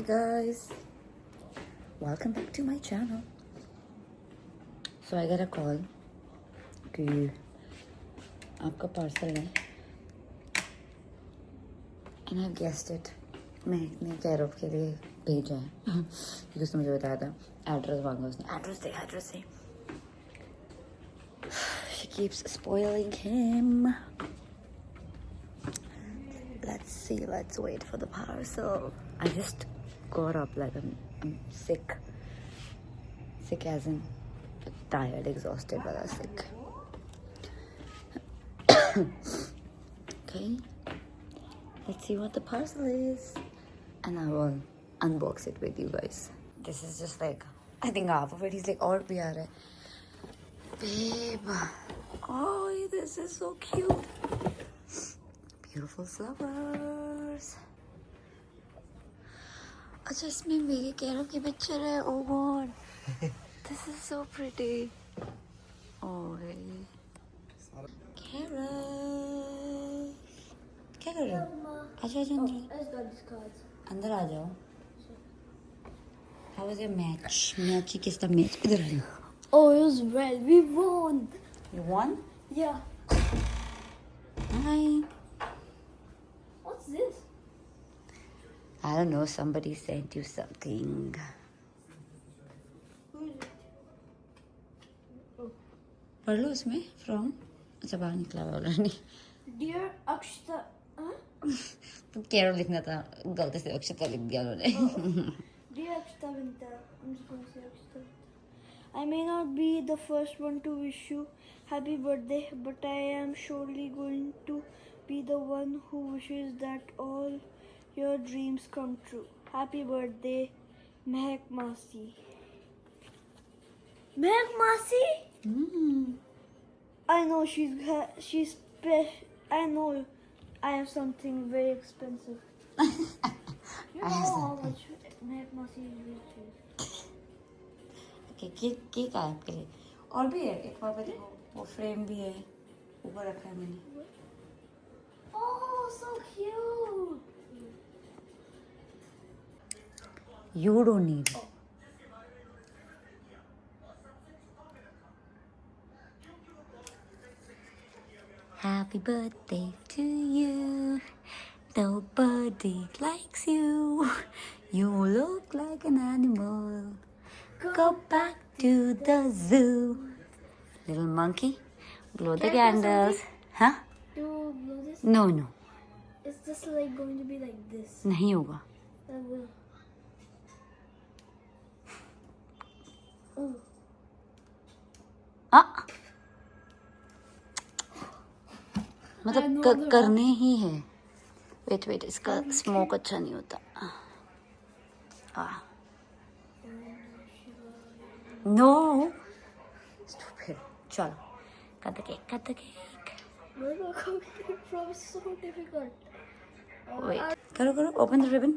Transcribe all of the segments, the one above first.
Hi guys, welcome back to my channel. So I got a call कि आपका parcel है and I've guessed it. मैंने कैरोप के लिए भेजा है क्योंकि उसने मुझे बताया था एड्रेस मांगा उसने address they She keeps spoiling him. Let's see, let's wait for the parcel. I just got up like I'm sick as in tired, exhausted, but I'm sick. Okay, let's see what the parcel is and I will unbox it with you guys. This is just like, I think half of it. He's like, aur bhi aa raha hai. Babe, oh, this is so cute. Beautiful flowers. अच्छा इसमें मेरी कैरोप की picture है. Oh God, this is so pretty. Oh really? कैरोप, क्या कर रहे हो? आजा अंदर आ जाओ. How was your match? Match किसका मैच? इधर आ जाओ. Oh, it was well. We won. You won? Yeah. Hi. What's this? I don't know. Somebody sent you something. Who is it? Oh. पढ़ लो उसमें from. अच्छा बाहर निकला हुआ ऑलरेडी. Dear Akshita. Huh? तो कैरोप लिखना था, गलती से अक्षता लिख दिया उन्होंने. Dear Akshita Vinta. I'm just going to say Akshita. I may not be the first one to wish you happy birthday, but I am surely going to be the one who wishes that all your dreams come true. Happy birthday, Mehak Masi. Mehak Masi? I know she's I know I have something very expensive. You know how much Mehak Masi is. Cake आया आपके लिए. और भी है एक वहाँ पे देखो, वो फ्रेम भी है, ऊपर रखा है मैंने. Oh, so cute. You don't need. Happy birthday to you. Nobody likes you. You look like an animal. Go back to the zoo. Little monkey, blow the Can I do candles. Huh? Do you blow this? No. It's just like going to be like this. नहीं होगा. I will. Oh. हाँ. मतलब करने ही है. Wait इसका smoke अच्छा नहीं होता. No. Stupid. चलो. Cut the cake. No, it's so difficult. Wait. करो. Open the ribbon.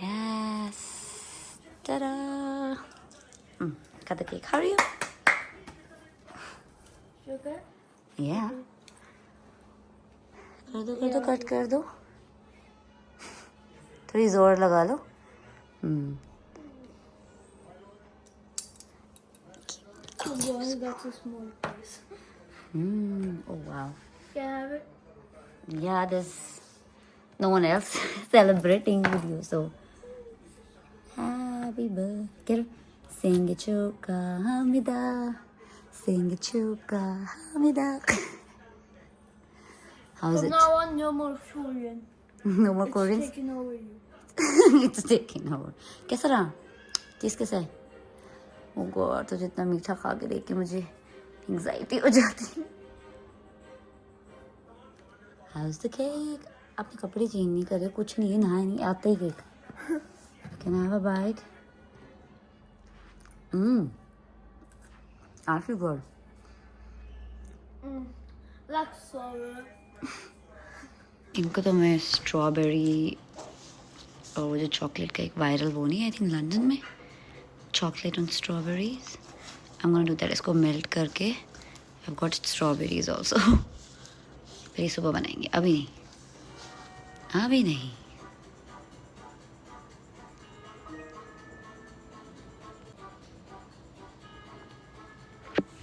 Yes. Ta-da. Cut the cake. Hurry up. Sugar? Yeah. Cut कर दो. थोड़ी जोर लगा लो. You only got a small piece. Oh wow. Can I have it? Yeah, there's no one else celebrating with you, so happy birthday. Sing it, Chuka Hamida. Sing it, Chuka Hamida. How is From it? now on, no more Korean. No more It's Koreans? taking over you. It's taking over. कैसा रहा? Test कैसा है? Oh God, तुझे इतना मीठा खा के देख के मुझे एंग्जाइटी हो जाती. How's the cake? आपने कपड़े चेंज नहीं करे, कुछ नहीं है, नहाया नहीं, आता ही cake. Can I have a bite? I feel good. Like sour. इनको तो मैं स्ट्रॉबेरी और वो जो चॉकलेट का एक वायरल वो नहीं है, आई थिंक लंदन में, chocolate on strawberries. I am going to that. इसको मेल्ट करके आई गॉट स्ट्रॉबेरीज आल्सो. फिर सुबह बनाएंगे, अभी नहीं. अभी नहीं.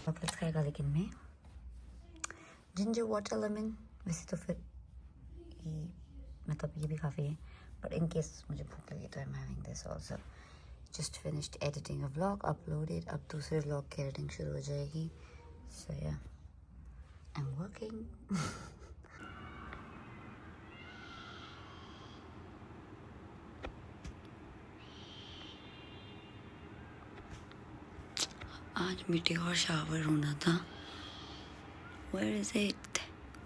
चॉकलेट्स खाएगा लेकिन मैं जिंजर वाटर लेमन. वैसे तो फिर ये मतलब ये भी काफ़ी है, बट इन केस मुझे भूख लगी तो I am having this also. Just finished editing a vlog, uploaded. अब दूसरे व्लॉग की एडिटिंग शुरू हो जाएगी. सो या आई एम वर्किंग. आज मीटिंग और शावर होना था. Where is it?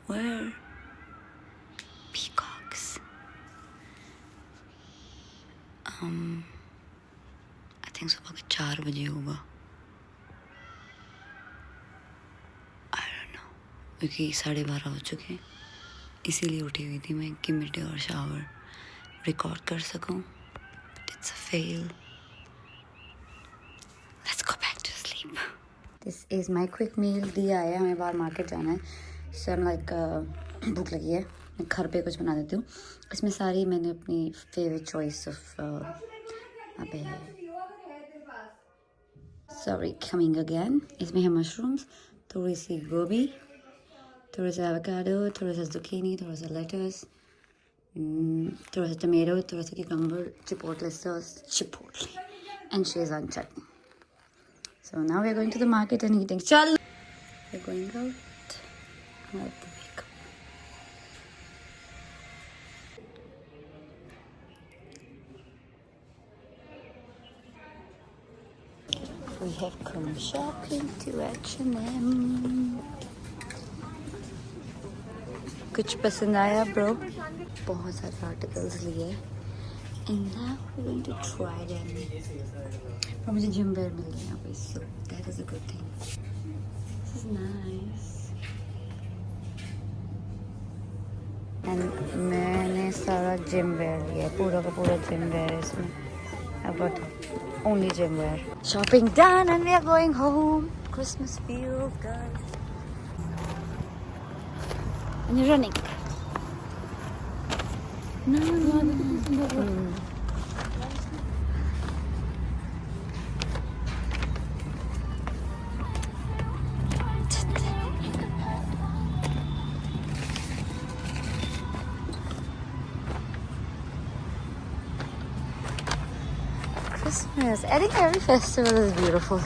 Where? Peacocks. I think सुबह के 4 बजे होगा. I don't know. क्योंकि 12:30 हो चुके हैं, इसीलिए उठी हुई थी मैं कि मिड और शावर रिकॉर्ड कर सकूं. It's a fail. Let's go back to sleep. This is my quick meal. दिया है, हमें बाहर मार्केट जाना है. So I'm like भूख लगी है, मैं घर पे कुछ बना देती हूँ. इसमें सारी मैंने अपनी फेवरेट चॉइस ऑफ अबे सॉरी कमिंग अगेन. इसमें है मशरूम्स, थोड़ी सी गोभी, थोड़ा सा एवोकाडो, थोड़ा सा zucchini, थोड़ा सा लेटस, थोड़ा सा टमेटो, थोड़ा सा cucumber, chipotle sauce, and Szechuan chutney. So now we're going to the market and eating. Chal! We're going out. I like the makeup. We have come shopping to H&M. कुछ पसंद आया bro? बहुत सारे articles लिए and now we're going to try them. और मुझे gym where मिल गया यहाँ पे, so that is a good thing. This is nice. And मैंने सारा जिम वेयर लिया, पूरा का पूरा जिम वेयर इसमें. I've got only gym wear. Shopping done and we are going home. Christmas feels good. And you're running. No. Christmas. I think every festival is beautiful.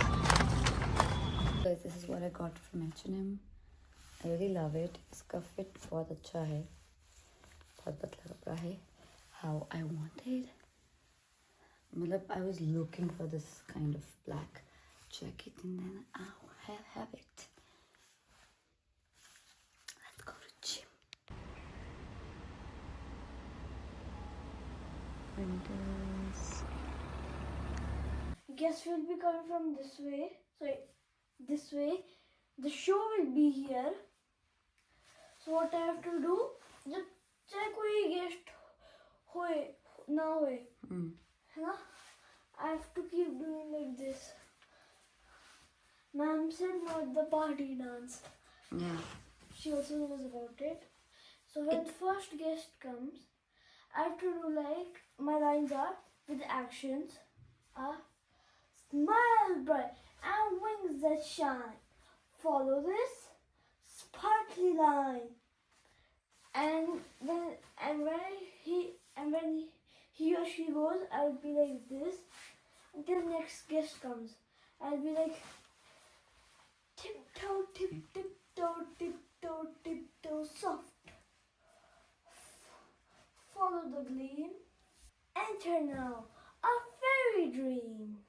Guys, this is what I got from H&M. I really love it. इसका fit बहुत अच्छा है, बहुत पतला कपड़ा है. How I wanted. मतलब I was looking for this kind of black jacket and then I have it. Let's go to gym. Windows. Guests will be coming from this way. Sorry, this way. The show will be here. So what I have to do? जब चाहे कोई guest होए ना होए, है ना? I have to keep doing like this. Ma'am said not the party dance. Yeah. She also knows about it. So when the first guest comes, I have to do like my lines are with actions are smile bright and wings that shine. Follow this sparkly line. And when he or she goes, I'll be like this until next guest comes. I'll be like tiptoe, tiptoe, tiptoe, tiptoe, soft. Follow the gleam. Enter now a fairy dream.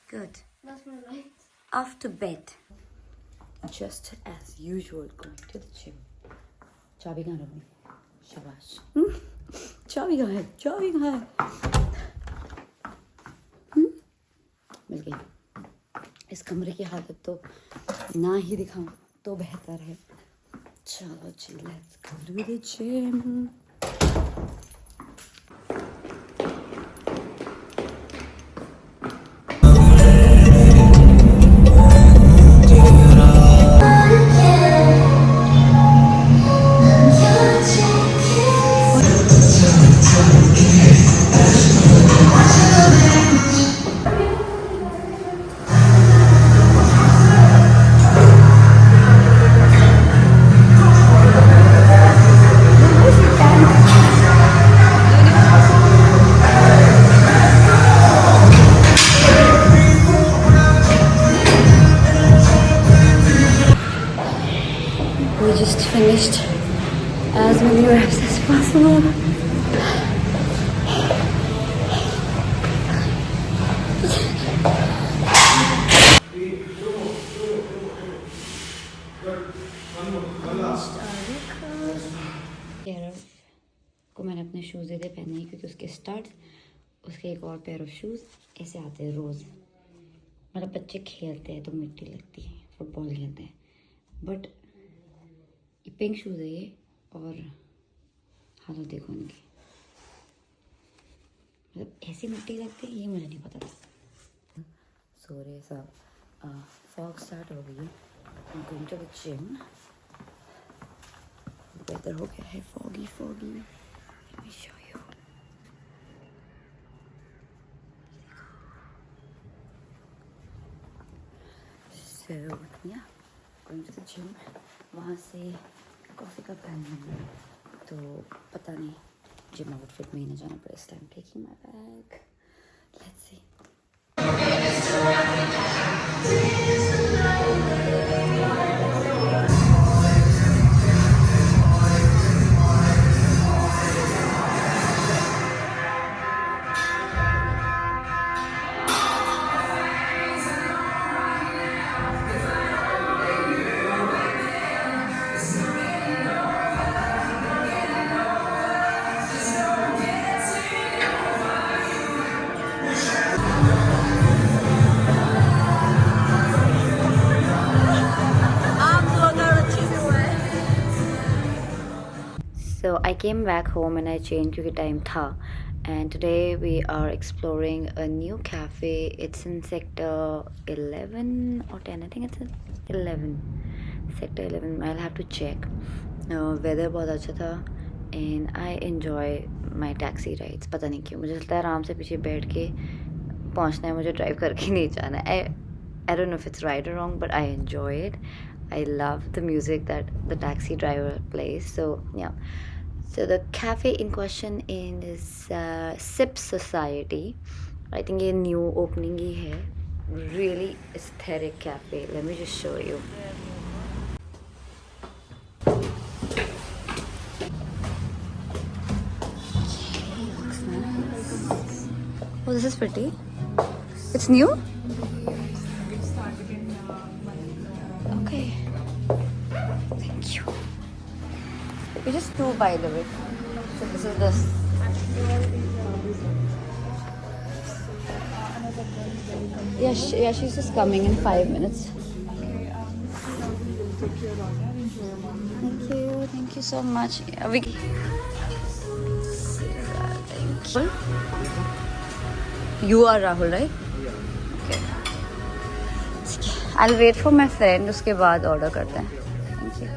Good. That's my lines. Off to bed. Just as usual, going to the gym. चाबी कहाँ रखूँ? शाबाश. चाबी कहाँ है? चाबी कहाँ है? मिल गई. इस कमरे की हालत तो ना ही दिखाऊं तो बेहतर है. चलो जी, let's go to the gym. fast as possible. Kairav को मैंने अपने शूज़ दे पहने हैं क्योंकि उसके स्टड्स, उसके एक और पेयर ऑफ शूज़ ऐसे आते हैं रोज़। मतलब बच्चे खेलते हैं तो मिट्टी लगती है, फुटबॉल खेलते हैं, बट ये पिंक शूज़ है ये, और हालत देखो उनकी, मतलब ऐसी मिट्टी लगती है, ये मुझे नहीं पता था। सो रे सब फॉग स्टार्ट हो गई है, going to the gym. Weather हो गया है foggy foggy. Let me show you. So yeah going to the gym. वहाँ से कॉफ़ी का प्लान बना है, तो पता नहीं जिम आउटफिट में ही ना जाना पड़े, इस time taking my bag. Let's see. So I came back home and I changed क्योंकि time था, and today we are exploring a new cafe. It's in sector 11 or 10. I think it's in 11. Sector 11. I'll have to check. Weather बहुत अच्छा था and I enjoy my taxi rides. पता नहीं क्यों मुझे लगता है आराम से पीछे बैठ के पहुंचना है, मुझे ड्राइव करके नहीं जाना है. I don't know if it's right or wrong, but I enjoy it. I love the music that the taxi driver plays. So yeah. So the cafe in question is Sip Society. I think a new opening ही है. Really aesthetic cafe. Let me just show you. Looks nice. Oh, this is pretty. It's new? Okay. Thank you. We just two, by the way. So this is this. Yeah, she's just coming in 5 minutes. Thank you so much. Thank you. You are Rahul, right? Okay. I'll wait for my friend. उसके बाद order करते हैं. Thank you.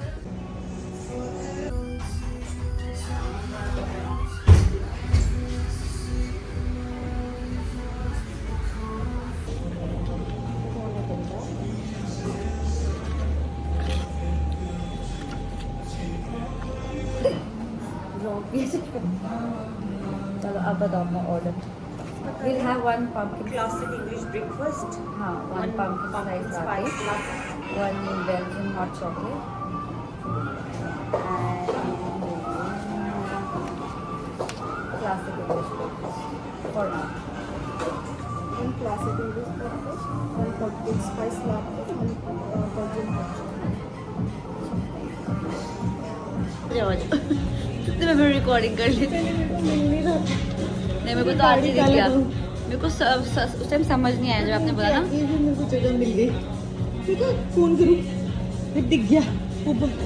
चलो अब बताओ अपना order. We'll have one pumpkin Classic English breakfast. हाँ, one pumpkin spice latte, one Belgian hot chocolate, and classic English breakfast for now. One classic English breakfast. One pumpkin spice latte. One Belgian hot chocolate. कितने में recording कर ली? नहीं, मेरे को तो आज ही दिख गया. मेरे को उस टाइम समझ नहीं आया जब आपने बोला ना. मेरे को जगह मिल गई. ठीक है, फोन करूँ. फिर दिख गया.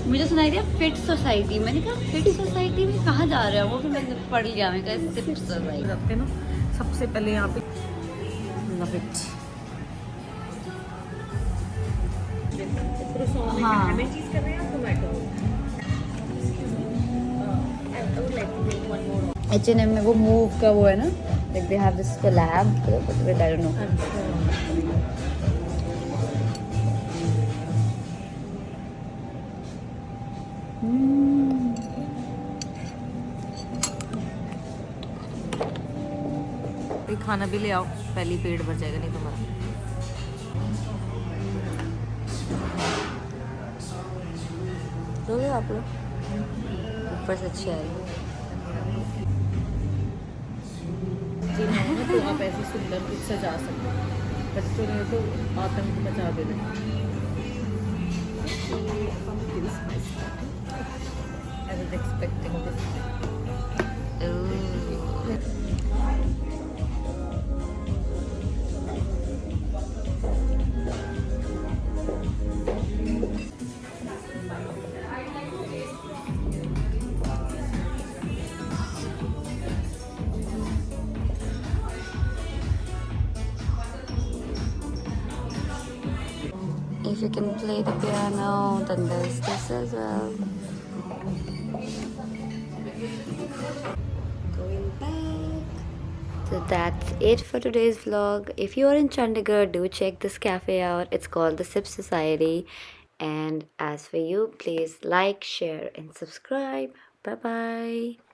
मुझे सुनाई दिया फिट सोसाइटी. मैंने कहा फिट सोसाइटी में कहाँ जा रहे हो? वो फिर मैंने पढ़ लिया. मैं कहा सिप सोसाइटी रखते ना. सबसे पहले यहाँ पे लव इट. हाँ. हमें चीज कर रहे हैं टोमेटो. H&M में वो मूव का वो है ना, like they have this collab, but I don't know. खाना भी ले आओ, पहले पेट भर जाएगा नहीं तुम्हारा. लो आप लोग. ऊपर से अच्छी आ रही है। जी हाँ ना, तो आप ऐसे सुंदर कुछ सजा सकते हो। बच्चों ने तो आतंक मचा देना। I was expecting this. If you can play the piano, then there's this as well. Going back. So that's it for today's vlog. If you are in Chandigarh, do check this cafe out. It's called the Sip Society. And as for you, please like, share, and subscribe. Bye bye.